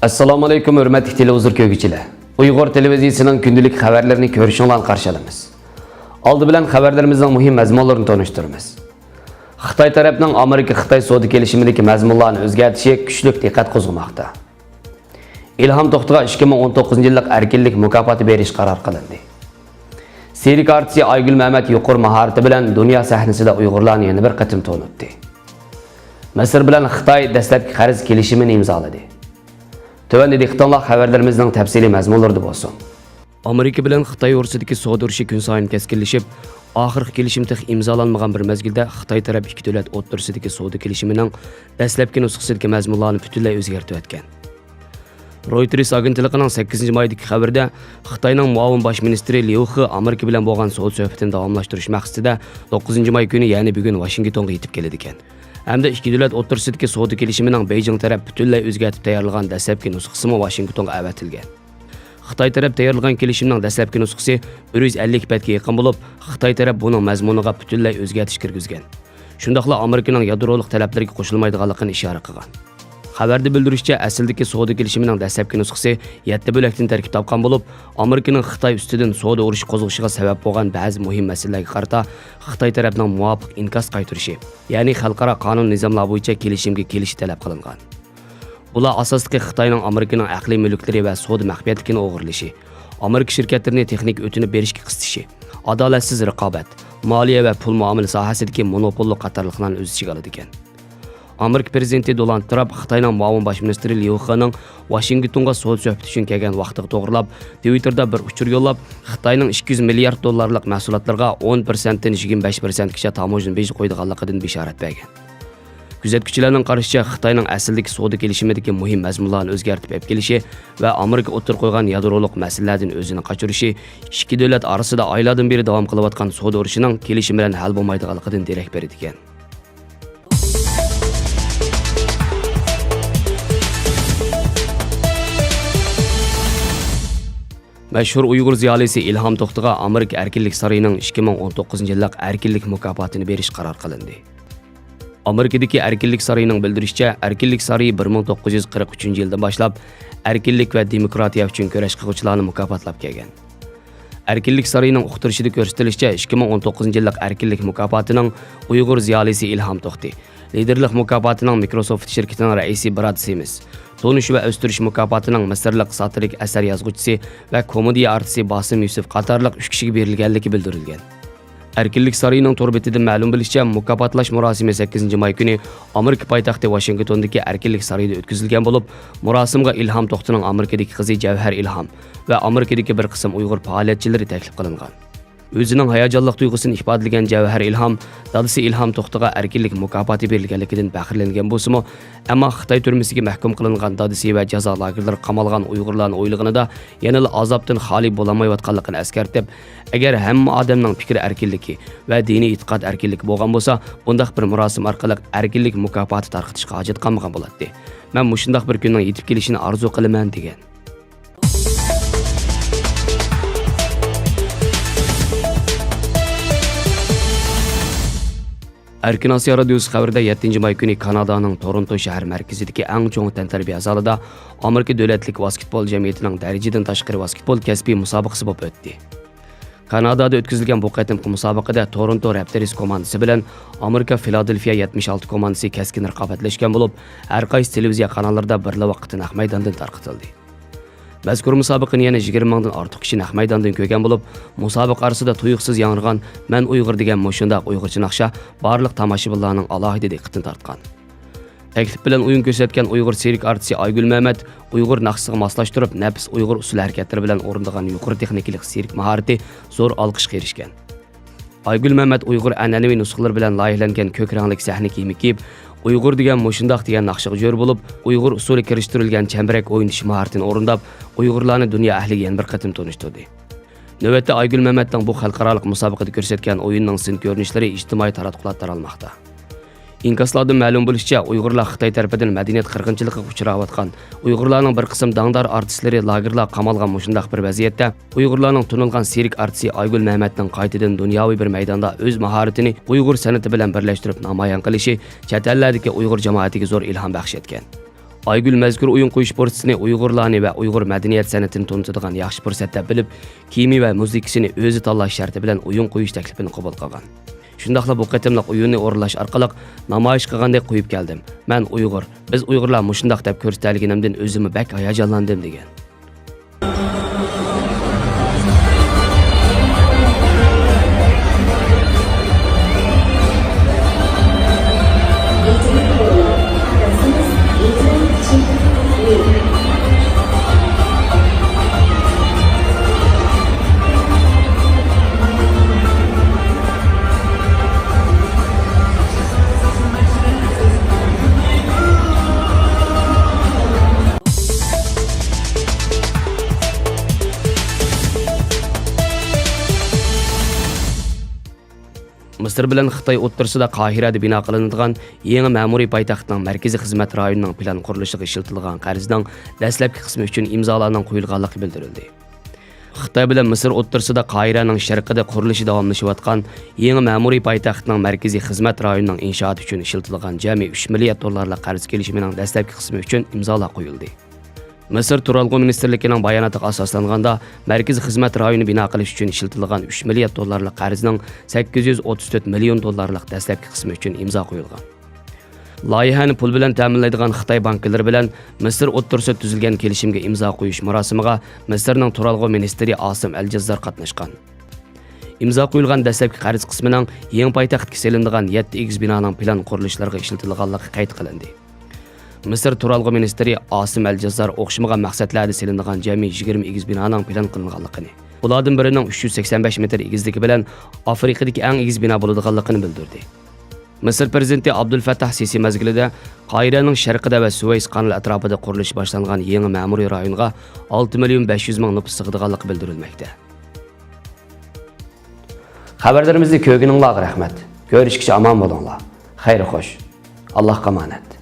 Assalomu alaykum hurmatli televizor ko'rguvchilar. Uyg'ur televiziyasining kundalik xabarlarini ko'rishinglarni qarshi olamiz. Oldi bilan xabarlarimizning muhim mazmunlarini tanishtiramiz. Xitoy tarafining Amerika-Xitoy savdo kelishimidagi mazmunlarni o'zgartirishi kuchli diqqat qo'zg'amoqda. Ilhom To'xtiga 2019-yillik erkinlik mukofoti berish qaror qilindi. Serik artisi Aygul Mehmet yuqori mahorati bilan dunyo sahnasida Uyg'urlarni yana bir qatim tanitdi. Misr bilan Xitoy dastlabki qarz kelishimini imzoladi. Tövəndə diqqətinizə xəbərlərimizin təfsili məzmunları olsun. Amerika bilan Xitoy o'rtasidagi savdo urushi kun sayin keskinlashib, oxirgi kelishim imzolanmagan bir mezgilda Xitoy taraf ikki davlat o'rtasidagi savdo kelishimining dastlabki nusxasidagi mazmunlarni butunlay o'zgartirib o'tgan. Reuters agentligining 8-maydagi xabarida Xitoyning muavin bosh ministri Liu He Amerika bilan bo'lgan savdo suhbatini davomlashtirish maqsadida 9-may kuni, ya'ni bugun Washingtonga yetib keladi ekan. Hamda ikki davlat o'rtasidagi savdo kelishimining Beijing taraf butunlay o'zgartirib tayyorlagan dastlabki nusxasi Washingtonga avatilgan. Xitoy taraf tayyorlagan kelishimning dastlabki nusxasi 150 betga yaqin bo'lib, Xitoy taraf buning mazmuniga butunlay o'zgartirish kirgizgan. Shundaqla Amerikaning yadroliq talablariga qo'shilmaydiganligini ishora qilgan. Xabarda bildirishicha, asldagi savdo kelishimining dastlabki nusxasi 7 bo'lakdan tarkib topgan bo'lib, Amerikaning Xitoy ustidan savdo urushi qo'zg'ishiga sabab bo'lgan ba'zi muhim masalalarga qarata Xitoy tarafining muvofiq inkos qaytarishi, ya'ni xalqaro qonun nizomlar bo'yicha kelishimga kelishi talab qilingan. Bular asosida Xitoyning Amerikaning aqliy mulklari va savdo maxfiyatligini o'g'irlashi, Amerika shirkatlarini texnik o'tinib berishga qistishi, adolatsiz raqobat, moliya va pul muomala sohasidagi monopollik qatorliqlarni o'z ichiga oladi ekan. Amerika prezidenti Donald Trump Xitoyning muavin bosh ministri Liu Hening Washingtonga savdo suhbati uchun kelgan vaqtiga to'g'rilab, Twitterda bir uchur yo'llab, Xitoyning 200 milliard dollarlik mahsulotlarga 10% dan 25% gacha tamojin beji qo'ydiganligidan bishorat bergan. Kuzatuvchilarning qarashicha, Xitoyning asldagi savdo kelishimidagi muhim mazmunlarni o'zgartirib olib kelishi va Amerika o'tir qo'ygan yadroliq masalalardan o'zini qochirishi ikki davlat orasida oylardan beri davom qilayotgan savdo urushining kelishim bilan hal bo'lmaydiganligidan darak beradi ekan. Mashhur Uyg'ur ziyolisi Ilhom To'xtiga Amerika Erkinlik saroyining 2019-yillik erkinlik mukofotini berish qaror qilindi. Amerikadagi Erkinlik saroyining bildirishicha, Erkinlik saroyi 1943-yildan boshlab erkinlik va demokratiya uchun kurash qiluvchilarni mukofotlab kelgan. Erkinlik saroyining uqtirishida ko'rsatilishicha, 2019-yillik erkinlik mukofotining Uyg'ur ziyolisi Ilhom To'xti, liderlik mukofotining Microsoft shirkatining raisi Brad Simmons, Tonish va o'stirish mukofotining Misrlik satirik asar yozuvchisi va komediya artisti Bosim Yusuf qatorliq 3 kishiga berilganligi bildirilgan. Erkinlik saroyining to'rbetidan ma'lum bo'lishicha, mukofotlash murosimi 8-may kuni Amerika poytaxti Washingtondagi Erkinlik saroyida o'tkazilgan bo'lib, murosimga Ilhom To'xtining Amerikadagi qizi Javhar Ilhom va Amerikadagi bir qism Uyg'ur faoliyatchilari taklif qilingan. O'zining hayajonli tuyg'usini ifodalagan Javhar Ilhom, dadasi Ilhom To'xtiga erkinlik mukofoti berilganligidan faxrlangan bo'lsa-mu, ammo Xitoy turmasiga mahkum qilingan dadasi va jazo lagerlari qamalgan Uyg'urlarning o'ylig'ida yanada azobdan xoli bo'lmayotganligini eskartib, agar hamma odamning fikri erkinligi va diniy e'tiqod erkinligi bo'lgan bo'lsa, bundaq bir murosim orqali erkinlik mukofoti tarqatishga hojat qolmagan bo'ladi. Men mushundaq bir kunning yetib kelishini orzu qilaman degan. Erkin Asiya radiosi xabarida 7-may kuni Kanadaning Toronto shahar markazidagi eng chong tantarbiya zalida Amerika davlatlik basketbol jamiyatining darajadan tashqari basketbol kasbiy musobaqasi bo'lib o'tdi. Kanadada o'tkazilgan bu qatimki musobaqada Toronto Raptors komandasi bilan Amerika Philadelphia 76 komandasi keskin raqobatlashgan bo'lib, har qaysi televiziya kanallarida bir vaqtda naq maydondan tarqatildi. Mazkur musobaqani yana 20 mingdan ortiq kishi naq maydondan ko'rgan bo'lib, musobaqa orasida tuyuqsiz yangrgan "Men Uyg'ur" degan mushundaq Uyg'urcha naqsha barliq tomoshabinlarning alohida diqqatini tortgan. Taklif bilan o'yin ko'rsatgan Uyg'ur serik artisti Aygul Mehmet Uyg'ur naqsiga moslashtirib, nafs Uyg'ur usul harakatlari bilan o'rinlagan yuqori texnikalik serik mahorati zo'r olqishga erishgan. Aygul Mehmet Uyg'ur an'anaviy nusxalar bilan loyihalangan ko'k ranglik sahna kiyimi kiyib, Uyg'ur degan mushundaq degan naqshaga jo'r bo'lib, Uyg'ur usuli kirishtirilgan chambarak o'yinish mahoratini o'rindab, Uyg'urlarni dunyo ahliga yana bir qatim tanishtirdi. Navbatda Aygul Mehmetning bu xalqaro musobaqada ko'rsatgan o'yinning sin ko'rinishlari ijtimoiy taratqulat taralmoqda. İnkaslardan ma'lum bo'lishicha, Uyg'urlar Xitoy tarafidan madaniyat qirg'inchiligiga uchrayotgan, Uyg'urlarning bir qism dangdor artistlari lagerlar qamalgan mushundaq bir vaziyatda, Uyg'urlarning tunilgan serik artisti Aygul Mehmetning qaytadan dunyoviy bir maydonda o'z mahoratini Uyg'ur san'ati bilan birlashtirib namoyon qilishi chet ellardagi Uyg'ur jamoatiga zo'r ilhom baxsh etgan. Aygül mazkur o'yin qo'yish fursatini Uyg'urlarni va Uyg'ur madaniyat san'atini tanitadigan yaxshi fursat deb bilib, kiyimi va muzikasini o'zi tanlash sharti bilan o'yin qo'yish taklifini qabul qilgan. Shundaqla bu qatimliq o'yinni o'rinlash orqali namoyish qilgandek qo'yib keldim. Men Uyg'ur, biz Uyg'urlar mushundaq deb ko'rsatilganimdan o'zimni bak hayajonlandim degan. Misr bilan Xitoy o'rtasida Qohirada bino qilinadigan yangi ma'muriy poytaxtning markaziy xizmat rayonining plan qurilishiga ishlatilgan qarzning dastlabki qismi uchun imzolarning qo'yilganligi bildirildi. Xitoy bilan Misr o'rtasida Qohiraning sharqida qurilishi davomlashayotgan yangi ma'muriy poytaxtning markaziy xizmat rayonining inshooti uchun ishlatilgan jami 3 milliard dollarlik qarz kelishimining dastlabki qismi uchun imzolar qo'yildi. Misr Turalg'u ministerligining bayonotiga asoslanganda markaziy xizmat rayoni bino qilish uchun ishlatilgan 3 milliard dollarlik qarzning 834 million dollarlik dastlabki qismi uchun imzo qo'yilgan. Loyihani pul bilan ta'minlaydigan Xitoy banklari bilan Misr o'rtasida tuzilgan kelishimga imzo qo'yish marosimiga Misrning Turalg'u ministri Asim Al-Jazzar qatnashgan. Imzo qo'yilgan dastlabki qarz qismining yangi poytaxtga selinadigan 7 egiz binoning plan qurilishlariga ishlatilganligi qayd qilindi. Misr Turalg'u ministri Asim Al-Jazzar o'xshamagan maqsadlarda selinadigan jami 20 egiz binoning plan qilinganligini, ulardan birining 385 metr egizligi bilan Afrikadagi eng egiz bino bo'ladiganligini bildirdi. Misr prezidenti Abdul Fattah Sisi mezgilida Qohiraning sharqida va Suvays kanali atrofida qurilish boshlangan yangi ma'muriy rayonga 6 million 500 ming nufus sig'adiganligi bildirilmoqda. Xabarlarimizni ko'rganingizga rahmat. Ko'rishguncha omon bo'linglar. Xayr xo'sh. Allohga omonat.